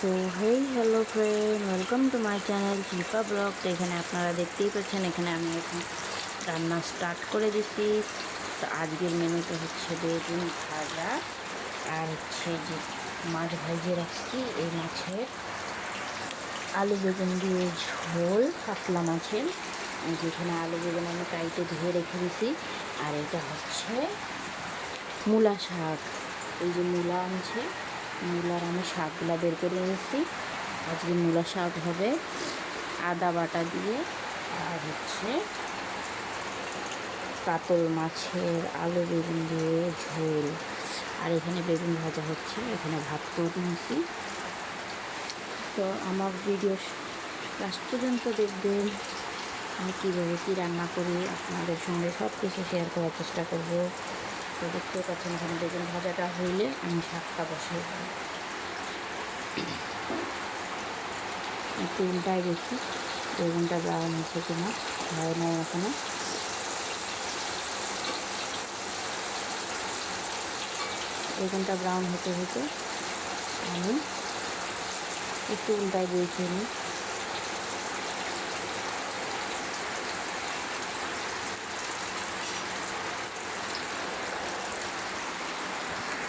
So hey hello friend, welcome to my channel Shilpa blog. তো এখানে আপনারা দেখতেই পাচ্ছেন, এখানে আমি এখন রান্না স্টার্ট করে দিচ্ছি। তো আজকের মেনুতে হচ্ছে বেগুন ভাজা আর হচ্ছে যে মাছ ভাজিয়ে রাখছি, এই মাছের আলু বেগুন দিয়ে ঝোল, কাতলা মাছের। যেখানে আলু বেগুন আমি কাইটে ধুয়ে রেখে দিছি। আর এটা হচ্ছে মূলা শাক, এই যে মূলা আনছে, মূলার আমি শাকগুলা বের করে নিয়েছি। আজকে মূলা শাক হবে আদা বাটা দিয়ে, আর হচ্ছে কাতল মাছের আলু বেগুন দিয়ে ঝোল। আর এখানে বেগুন ভাজা হচ্ছে, এখানে ভাত করে নিয়েছি। তো আমার ভিডিও লাস্ট পর্যন্ত দেখবেন, আমি কীভাবে কী রান্না করি আপনাদের সঙ্গে সব কিছু শেয়ার করার চেষ্টা করব। তো দেখতে পাচ্ছেন এখানে বেগুন ভাজাটা হইলে আমি শাকটা বসাই দেব। একটু উল্টায় দেখি বেগুনটা ব্রাউন হচ্ছে কিনা, হয় নাই এখনো। বেগুনটা ব্রাউন হতে হতে আমি একটু উল্টায় দিয়েছি।